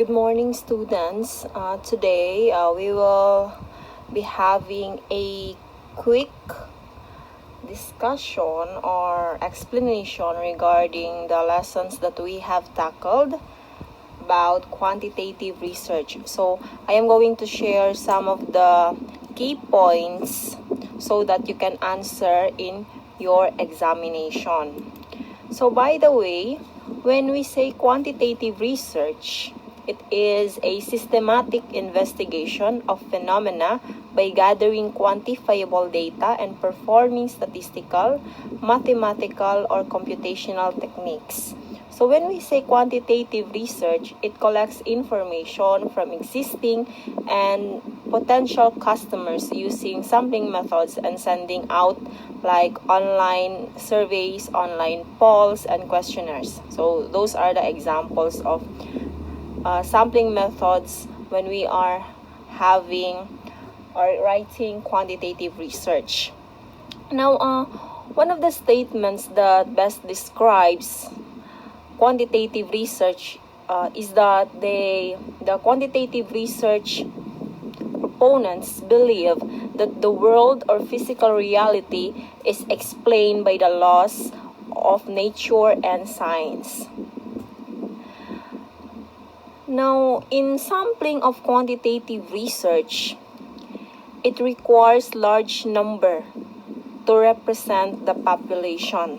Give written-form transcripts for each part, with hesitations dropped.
Good morning, students. Today we will be having a quick discussion or explanation regarding the lessons that we have tackled about quantitative research. So I am going to share some of the key points so that you can answer in your examination. So by the way, when we say quantitative research, it is a systematic investigation of phenomena by gathering quantifiable data and performing statistical, mathematical, or computational techniques. So when we say quantitative research, it collects information from existing and potential customers using sampling methods and sending out like online surveys, online polls, and questionnaires. So those are the examples of sampling methods when we are having or writing quantitative research. Now, one of the statements that best describes quantitative research is that the quantitative research proponents believe that the world or physical reality is explained by the laws of nature and science. Now, in sampling of quantitative research, it requires large number to represent the population.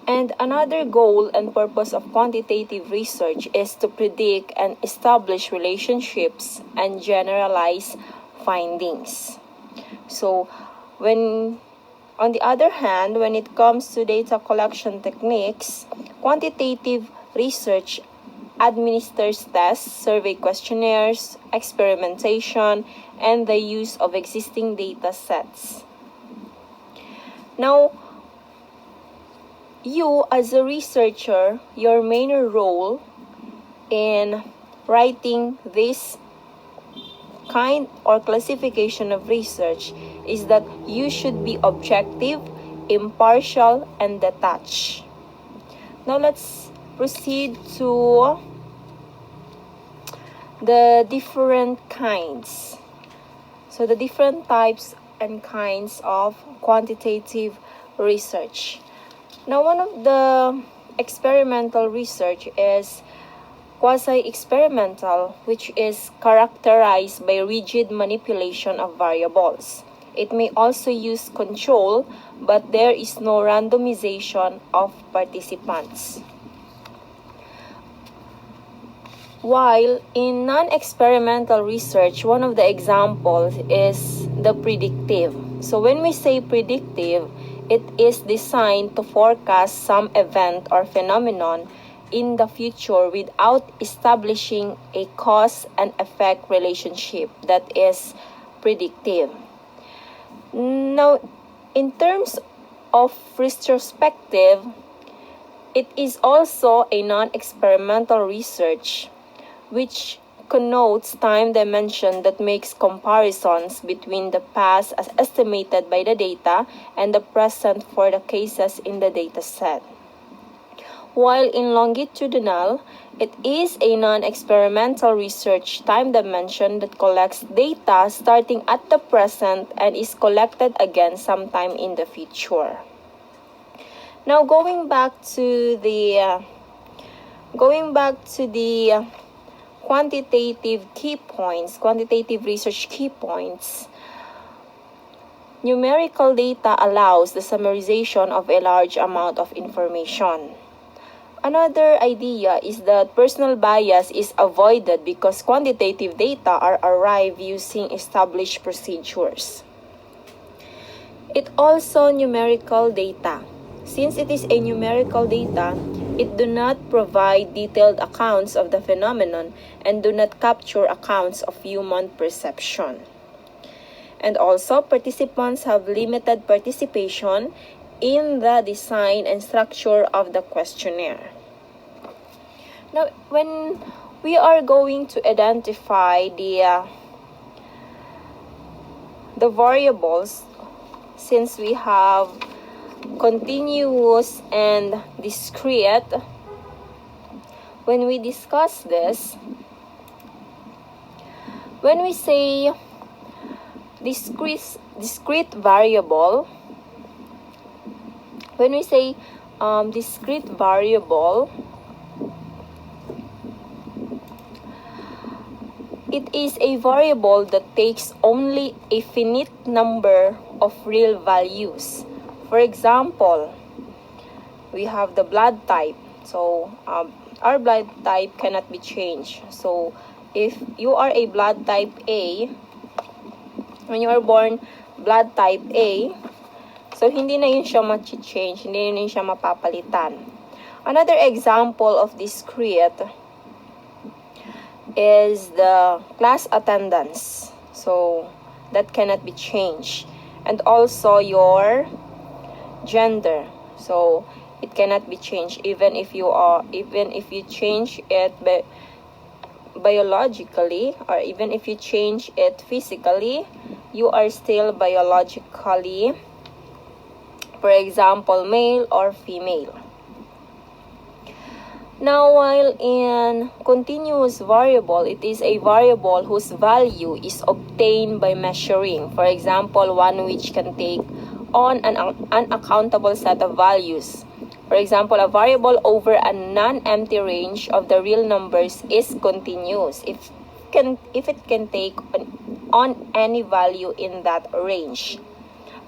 And another goal and purpose of quantitative research is to predict and establish relationships and generalize findings. So, on the other hand, when it comes to data collection techniques, quantitative research administers tests, survey questionnaires, experimentation, and the use of existing data sets. Now, you as a researcher, your main role in writing this kind or classification of research is that you should be objective, impartial, and detached. Now let's proceed to the different kinds. So the different types and kinds of quantitative research. Now, one of the experimental research is quasi-experimental, which is characterized by rigid manipulation of variables. It may also use control, but there is no randomization of participants. While in non-experimental research, one of the examples is the predictive. So when we say predictive, it is designed to forecast some event or phenomenon in the future without establishing a cause and effect relationship. That is predictive. Now, in terms of retrospective, it is also a non-experimental research which connotes time dimension that makes comparisons between the past as estimated by the data and the present for the cases in the data set. While in longitudinal, it is a non-experimental research time dimension that collects data starting at the present and is collected again sometime in the future. Now going back to the quantitative research key points. Numerical data allows the summarization of a large amount of information. Another idea is that personal bias is avoided because quantitative data are arrived using established procedures. It also numerical data. Since it is a numerical data, it do not provide detailed accounts of the phenomenon and do not capture accounts of human perception. And also, participants have limited participation in the design and structure of the questionnaire. Now, when we are going to identify the variables, since we have continuous and discrete, when we discuss this, when we say discrete variable, when we say discrete variable, it is a variable that takes only a finite number of real values. For example, we have the blood type. So our blood type cannot be changed. So if you are a blood type A, when you are born blood type A, so hindi na yun siya ma-change, hindi na yun siya mapapalitan. Another example of discrete is the class attendance. So that cannot be changed. And also your gender. So it cannot be changed even if you change it biologically, or even if you change it physically, you are still biologically, for example, male or female. Now, while in continuous variable, it is a variable whose value is obtained by measuring. For example, one which can take on an unaccountable set of values. For example, a variable over a non-empty range of the real numbers is continuous if it can take on any value in that range.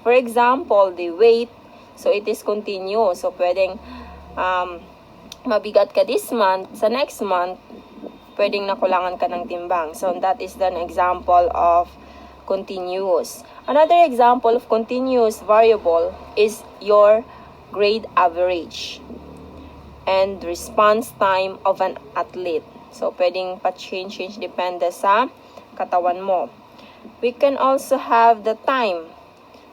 For example, the weight, so it is continuous. So pwedeng mabigat ka this month, sa next month, pwedeng nakulangan ka ng timbang. So that is an example of continuous. Another example of continuous variable is your grade average and response time of an athlete. So pwedeng pa-change depende sa katawan mo. We can also have the time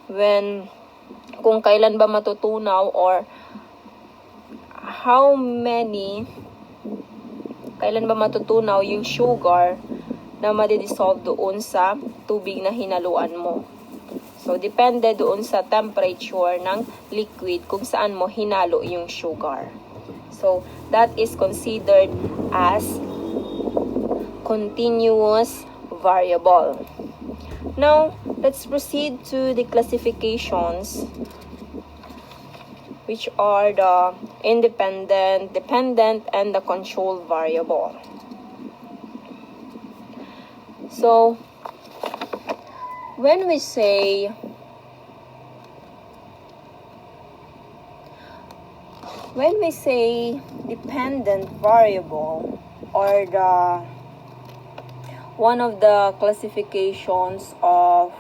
kung kailan ba matutunaw, or kailan ba matutunaw yung sugar na madidissolve doon sa tubig na hinaluan mo. So, depende doon sa temperature ng liquid kung saan mo hinalo yung sugar. So, that is considered as continuous variable. Now, let's proceed to the classifications, which are the independent, dependent, and the control variable. So, when we say dependent variable, or one of the classifications of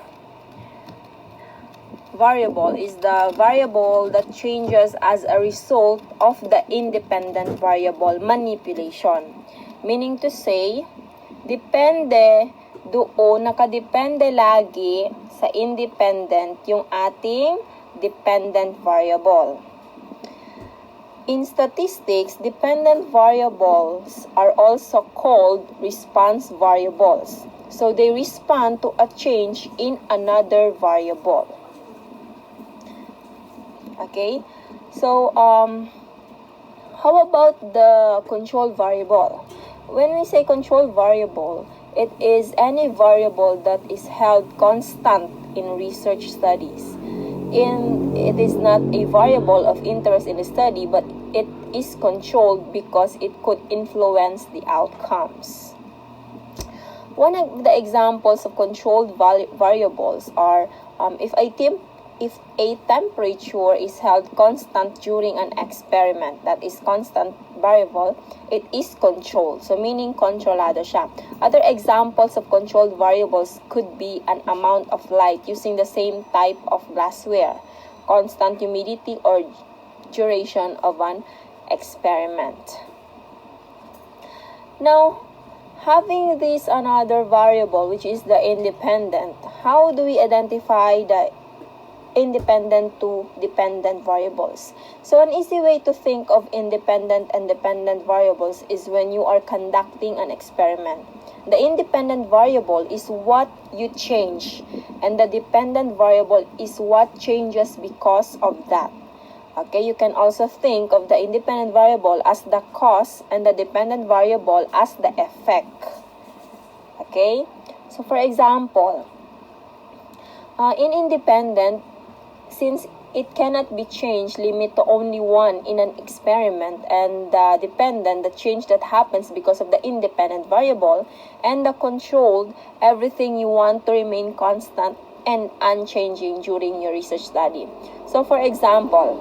variable is the variable that changes as a result of the independent variable manipulation. Meaning to say, depende doon, nakadepende lagi sa independent yung ating dependent variable. In statistics, dependent variables are also called response variables. So they respond to a change in another variable. Okay? So, how about the control variable? When we say control variable, it is any variable that is held constant in research studies. It is not a variable of interest in the study, but it is controlled because it could influence the outcomes. One of the examples of controlled variables are if a temperature is held constant during an experiment, that is constant variable, it is controlled. So meaning kontrolado siya. Other examples of controlled variables could be an amount of light using the same type of glassware, constant humidity, or duration of an experiment. Now, having this another variable, which is the independent, how do we identify the independent to dependent variables? So an easy way to think of independent and dependent variables is when you are conducting an experiment. The independent variable is what you change, and the dependent variable is what changes because of that. Okay, you can also think of the independent variable as the cause and the dependent variable as the effect. Okay, so for example, in independent, since it cannot be changed, limit to only one in an experiment, and the dependent, the change that happens because of the independent variable, and the controlled, everything you want to remain constant and unchanging during your research study. So for example,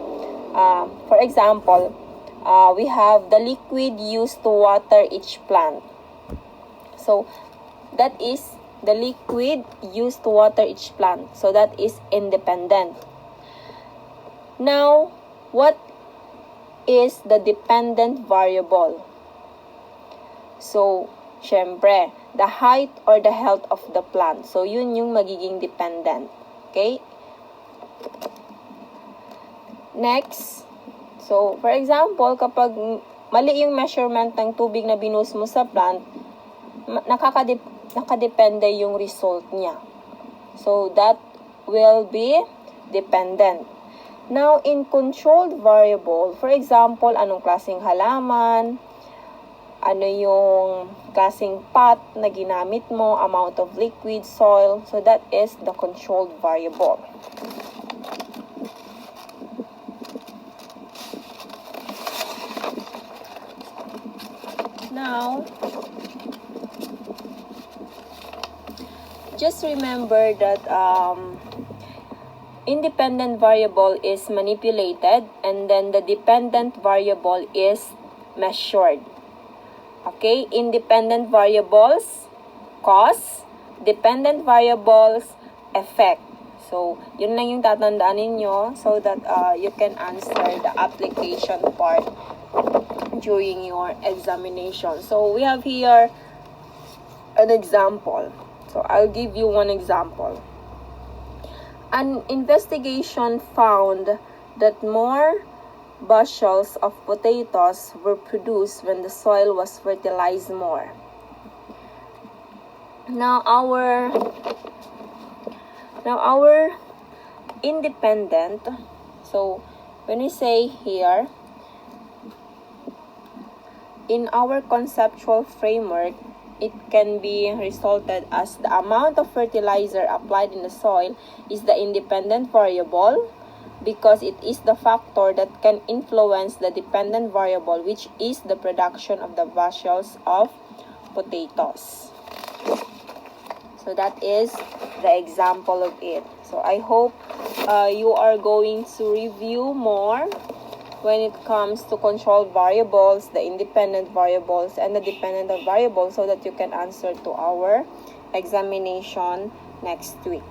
we have the liquid used to water each plant. So that is the liquid used to water each plant. So that is independent. Now, what is the dependent variable? So, syempre, the height or the health of the plant. So, yun yung magiging dependent. Okay? Next, so, for example, kapag mali yung measurement ng tubig na binus mo sa plant, nakadepende yung result niya. So, that will be dependent. Now, in controlled variable, for example, anong klaseng halaman, ano yung klaseng pot na ginamit mo, amount of liquid, soil, so that is the controlled variable. Now, just remember that independent variable is manipulated and then the dependent variable is measured. Okay, independent variables, cause, dependent variables, effect. So, yun lang yung tatandaan ninyo so that you can answer the application part during your examination. So, we have here an example. So, I'll give you one example. An investigation found that more bushels of potatoes were produced when the soil was fertilized more. Now our independent, so when we say here, in our conceptual framework, it can be resulted as the amount of fertilizer applied in the soil is the independent variable because it is the factor that can influence the dependent variable, which is the production of the bushels of potatoes. So that is the example of it. So I hope you are going to review more when it comes to controlled variables, the independent variables, and the dependent variables so that you can answer to our examination next week.